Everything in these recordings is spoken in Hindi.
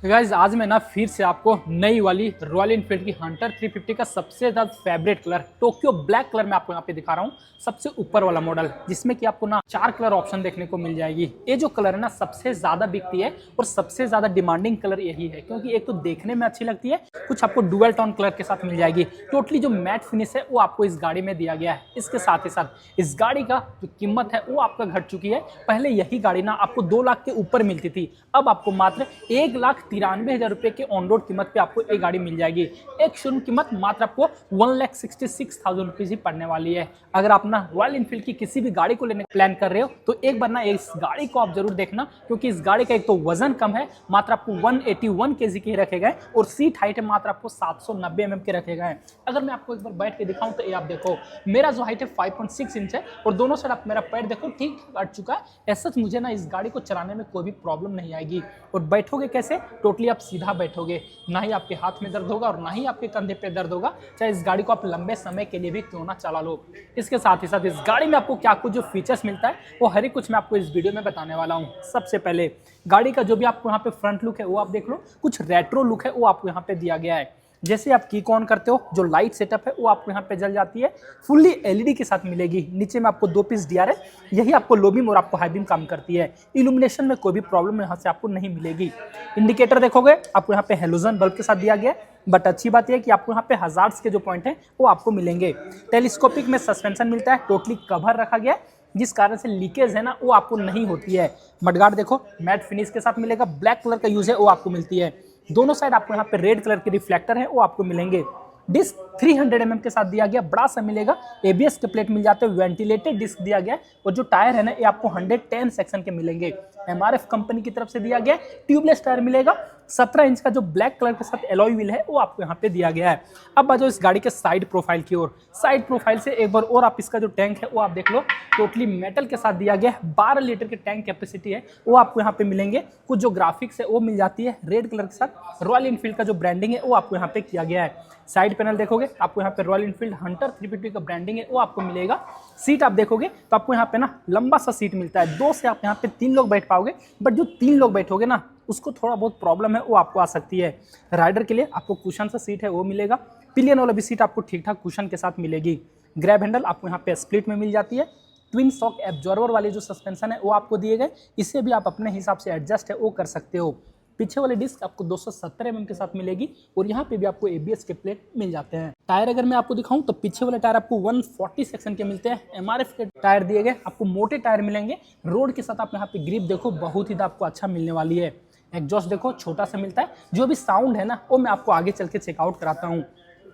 गाइज आज मैं ना फिर से आपको नई वाली रॉयल एनफील्ड की हंटर 350 का सबसे ज़्यादा favourite colour Tokyo black colour में आपको यहाँ पे दिखा रहा हूँ। सबसे ऊपर वाला मॉडल जिसमें कि आपको ना 4 कलर ऑप्शन देखने को मिल जाएगी। ये जो कलर है ना सबसे ज़्यादा बिकती है और सबसे ज़्यादा डिमांडिंग कलर यही है, क्योंकि एक तो देखने में अच्छी लगती है, कुछ आपको डुअल टोन कलर के साथ मिल जाएगी। टोटली जो मैट फिनिश है वो आपको इस गाड़ी में दिया गया है। इसके साथ ही साथ इस गाड़ी का जो कीमत है वो आपका घट चुकी है। पहले यही गाड़ी ना आपको 2 लाख के ऊपर मिलती थी, अब आपको मात्र 1,93,000 रुपए के ऑन रोड कीमत पे आपको ये गाड़ी मिल जाएगी। एक शोरूम कीमत मात्र आपको 1,66,000 रुपीज ही पड़ने वाली है। अगर आप ना रॉयल एनफील्ड की किसी भी गाड़ी को लेने प्लान कर रहे हो तो एक बार ना इस गाड़ी को आप जरूर देखना, क्योंकि इस गाड़ी का एक तो वजन कम है, मात्र आपको 181 केजी के रखे गए और सीट हाइट है मात्र आपको 790 mm के रखे गए। अगर मैं आपको एक बार बैठ के दिखाऊं तो ये आप देखो, मेरा जो हाइट है 5.6 इंच है और दोनों साइड आप मेरा पैर देखो ठीक अट चुका है। ऐसा मुझे ना इस गाड़ी को चलाने में कोई भी प्रॉब्लम नहीं आएगी। और बैठोगे कैसे, टोटली आप सीधा बैठोगे, ना ही आपके हाथ में दर्द होगा और ना ही आपके कंधे पे दर्द होगा, चाहे इस गाड़ी को आप लंबे समय के लिए भी क्यों ना चला लो। इसके साथ ही साथ इस गाड़ी में आपको क्या कुछ जो फीचर्स मिलता है वो हर एक कुछ मैं आपको इस वीडियो में बताने वाला हूँ। सबसे पहले गाड़ी का जो भी आपको यहाँ पे फ्रंट लुक है वो आप देख लो, कुछ रेट्रो लुक है वो आपको यहाँ पे दिया गया है। जैसे आप की ऑन करते हो जो लाइट सेटअप है वो आपको यहाँ पे जल जाती है, फुल्ली एलईडी के साथ मिलेगी। नीचे में आपको 2 पीस डीआर है, यही आपको लो बीम और आपको हाई बीम काम करती है। इल्यूमिनेशन में कोई भी प्रॉब्लम यहाँ से आपको नहीं मिलेगी। इंडिकेटर देखोगे आपको यहाँ पे हेलोजन बल्ब के साथ दिया गया है, बट अच्छी बात यह है कि आपको यहाँ पे हजार्ड्स के जो पॉइंट है वो आपको मिलेंगे। टेलीस्कोपिक में सस्पेंशन मिलता है, टोटली कवर रखा गया है, जिस कारण से लीकेज है ना वो आपको नहीं होती है। मडगार्ड देखो मैट फिनिश के साथ मिलेगा, ब्लैक कलर का यूज है वो आपको मिलती है। दोनों साइड आपको यहाँ पे रेड कलर के रिफ्लेक्टर है वो आपको मिलेंगे। डिस्क 300 mm के साथ दिया गया, बड़ा सा मिलेगा। एबीएस के प्लेट मिल जाते हैं, वेंटिलेटेड डिस्क दिया गया और जो टायर है ना ये आपको 110 सेक्शन के मिलेंगे। एमआरएफ कंपनी की तरफ से दिया गया, ट्यूबलेस टायर मिलेगा। 17 इंच का जो ब्लैक कलर के साथ एलॉय व्हील है वो आपको यहाँ पे दिया गया है। अब आ जाओ इस गाड़ी के साइड प्रोफाइल की ओर। साइड प्रोफाइल से एक बार और आप इसका जो टैंक है वो आप देख लो, टोटली मेटल के साथ दिया गया है। 12 लीटर के टैंक कैपेसिटी है वो आपको यहाँ पे मिलेंगे। कुछ जो ग्राफिक्स है वो मिल जाती है रेड कलर के साथ। रॉयल एनफील्ड का जो ब्रांडिंग है वो आपको यहाँ पे किया गया है। साइड पैनल देखोगे आपको यहाँ पे रॉयल एनफील्ड हंटर 350 का ब्रांडिंग है वो आपको मिलेगा। सीट आप देखोगे तो आपको यहाँ पे ना लंबा सा सीट मिलता है, 2 से आप यहाँ पे 3 लोग बैठ पाओगे, बट जो 3 लोग बैठोगे ना उसको थोड़ा बहुत प्रॉब्लम है वो आपको आ सकती है। राइडर के लिए आपको कुशन सा सीट है वो मिलेगा। पिलियन वाला भी सीट आपको ठीक ठाक कुशन के साथ मिलेगी। ग्रैब हैंडल आपको यहाँ पे स्प्लिट में मिल जाती है। ट्विन शॉक एब्जॉर्बर वाले जो सस्पेंशन है वो आपको दिए गए, इसे भी आप अपने हिसाब से एडजस्ट है वो कर सकते हो। पीछे वाली डिस्क आपको 270 mm के साथ मिलेगी और यहाँ पे भी आपको एबीएस के प्लेट मिल जाते हैं। टायर अगर मैं आपको दिखाऊं तो पीछे वाले टायर आपको 140 सेक्शन के मिलते हैं। एमआरएफ के टायर दिए गए, आपको मोटे टायर मिलेंगे। रोड के साथ आप यहाँ पे ग्रिप देखो बहुत ही आपको अच्छा मिलने वाली है। एग्जॉस्ट देखो छोटा सा मिलता है, जो भी साउंड है ना वो मैं आपको आगे चल के चेकआउट कराता हूँ।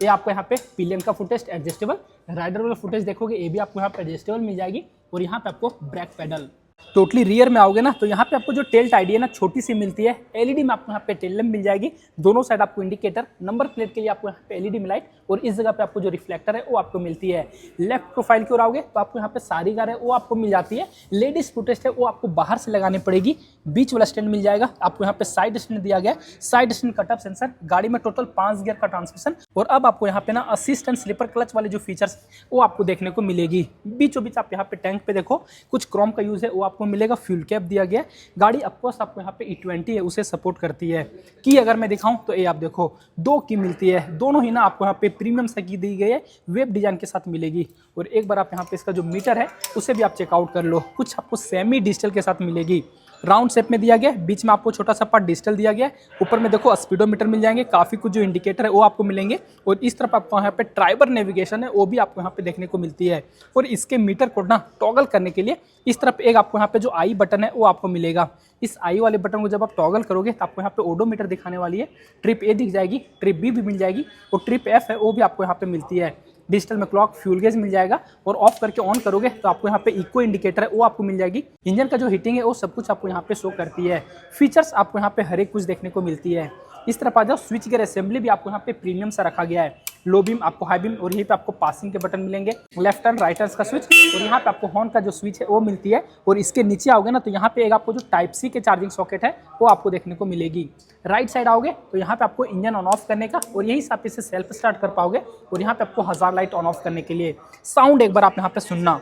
ये आपको यहाँ पे पिलियन का फुटेज एडजस्टेबल, राइडर वाला फुटेज देखोगे ये भी आपको यहाँ पे एडजस्टेबल मिल जाएगी। और यहाँ पे आपको ब्रेक पेडल। टोटली रियर में आओगे ना तो यहाँ पे आपको जो टेल टाइड है ना छोटी सी मिलती है। एलईडी में आपको यहाँ पे टेल लैंप मिल जाएगी। दोनों साइड आपको इंडिकेटर, नंबर प्लेट के लिए आपको यहाँ पे एलईडी में लाइट और इस जगह पे आपको जो रिफ्लेक्टर है वो आपको मिलती है। लेफ्ट प्रोफाइल की ओर आओगे तो आपको यहाँ पे सारी कार है वो आपको मिल जाती है। लेडीज फुटेस्ट है वो आपको बाहर से लगानी पड़ेगी। बीच वाला स्टैंड मिल जाएगा आपको, यहाँ पे साइड स्टैंड दिया गया है। साइड स्टैंड कटअप सेंसर, गाड़ी में टोटल 5 गियर का ट्रांसमिशन। और अब आपको यहाँ पे ना असिस्टेंट स्लीपर क्लच वाले जो फीचर्स वो आपको देखने को मिलेगी। बीचों बीच आप यहाँ पे टैंक पे देखो कुछ क्रोम का यूज है वो आपको मिलेगा। फ्यूल कैप दिया गया है। गाड़ी ऑफकोर्स आपको यहाँ पे E20 है उसे सपोर्ट करती है। की अगर मैं दिखाऊं तो ये आप देखो 2 की मिलती है, दोनों ही ना आपको यहाँ पे प्रीमियम सा की दी गई है, वेब डिजाइन के साथ मिलेगी। और एक बार आप यहाँ पे इसका जो मीटर है उसे भी आप चेकआउट कर लो, कुछ आपको सेमी डिजिटल के साथ मिलेगी। राउंड शेप में दिया गया, बीच में आपको छोटा सा पार्ट डिजिटल दिया गया है। ऊपर में देखो स्पीडोमीटर मिल जाएंगे, काफी कुछ जो इंडिकेटर है वो आपको मिलेंगे। और इस तरफ आपको यहाँ पे ड्राइवर नेविगेशन है वो भी आपको यहाँ पे देखने को मिलती है। और इसके मीटर को ना टॉगल करने के लिए इस तरफ एक आपको यहाँ पे जो आई बटन है वो आपको मिलेगा। इस आई वाले बटन को जब आप टॉगल करोगे तो आपको यहाँ पे ओडोमीटर दिखाने वाली है। ट्रिप ए दिख जाएगी, ट्रिप बी भी मिल जाएगी और ट्रिप एफ है वो भी आपको यहाँ पे मिलती है। डिजिटल में क्लॉक, फ्यूल गेज मिल जाएगा। और ऑफ करके ऑन करोगे तो आपको यहाँ पे इको इंडिकेटर है वो आपको मिल जाएगी। इंजन का जो हीटिंग है वो सब कुछ आपको यहाँ पे शो करती है। फीचर्स आपको यहाँ पे हर एक कुछ देखने को मिलती है। इस तरफ आ जाओ, स्विच गियर असेंबली भी आपको यहाँ पे प्रीमियम सा रखा गया है। लो बीम, आपको हाई बीम और यहीं पे आपको पासिंग के बटन मिलेंगे। लेफ्ट टर्न, राइट टर्न का स्विच और यहाँ पे आपको हॉर्न का जो स्विच है वो मिलती है। और इसके नीचे आओगे ना तो यहाँ पे एक आपको जो टाइप सी के चार्जिंग सॉकेट है वो आपको देखने को मिलेगी। राइट साइड आओगे तो यहाँ पे आपको इंजन ऑन ऑफ करने का और यही से आप इसे सेल्फ स्टार्ट कर पाओगे। और यहाँ पे आपको हजार लाइट ऑन ऑफ करने के लिए। साउंड एक बार आप यहाँ पे सुनना।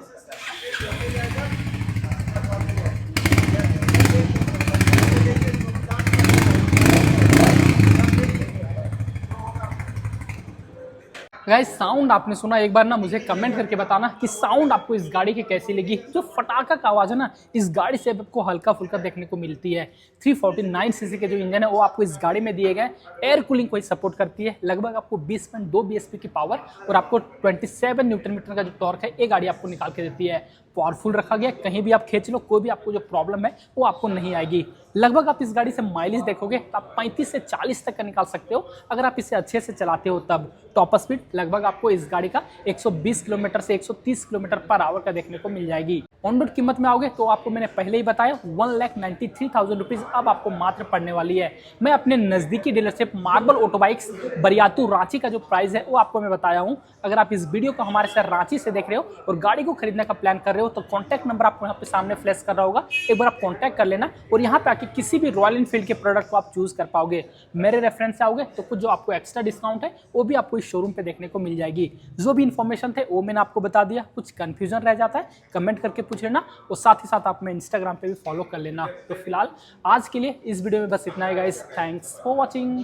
गाइस साउंड आपने सुना, एक बार ना मुझे कमेंट करके बताना कि साउंड आपको इस गाड़ी की कैसी लगी। जो फटाका का आवाज़ है ना, इस गाड़ी से आपको हल्का फुल्का देखने को मिलती है। 349 सीसी के जो इंजन है वो आपको इस गाड़ी में दिए गए। एयर कूलिंग को ही सपोर्ट करती है। लगभग आपको 20.2 bhp की पावर और आपको 27 न्यूटन मीटर का जो टॉर्क है ये गाड़ी आपको निकाल के देती है। पावरफुल रखा गया, कहीं भी आप खींच लो, कोई भी आपको जो प्रॉब्लम है वो आपको नहीं आएगी। लगभग आप इस गाड़ी से माइलेज देखोगे तो आप 35 से 40 तक का निकाल सकते हो अगर आप इसे अच्छे से चलाते हो तब। टॉप स्पीड लगभग आपको इस गाड़ी का 120 किलोमीटर से 130 किलोमीटर पर आवर का देखने को मिल जाएगी। ऑन रोड कीमत में आओगे तो आपको मैंने पहले ही बताया 1,93,000 रुपीज़ अब आपको मात्र पड़ने वाली है। मैं अपने नज़दीकी डीलरशिप मार्बल ऑटोबाइक्स बरियातू रांची का जो प्राइस है वो आपको मैं बताया हूँ। अगर आप इस वीडियो को हमारे साथ रांची से देख रहे हो और गाड़ी को खरीदने का प्लान कर रहे हो तो कॉन्टैक्ट नंबर आपको यहाँ पे सामने फ्लैश कर रहा होगा, एक बार आप कॉन्टैक्ट कर लेना और यहाँ पे आके किसी भी रॉयल एनफील्ड के प्रोडक्ट को आप चूज कर पाओगे। मेरे रेफरेंस से आओगे तो कुछ जो आपको एक्स्ट्रा डिस्काउंट है वो भी आपको इस शोरूम पे देखने को मिल जाएगी। जो भी इन्फॉर्मेशन थे वो मैंने आपको बता दिया। कुछ कंफ्यूजन रह जाता है कमेंट करके पूछ लेना और साथ ही साथ आप मैं इंस्टाग्राम पे भी फॉलो कर लेना। तो फिलहाल आज के लिए इस वीडियो में बस इतना ही गाइस। Thanks for watching.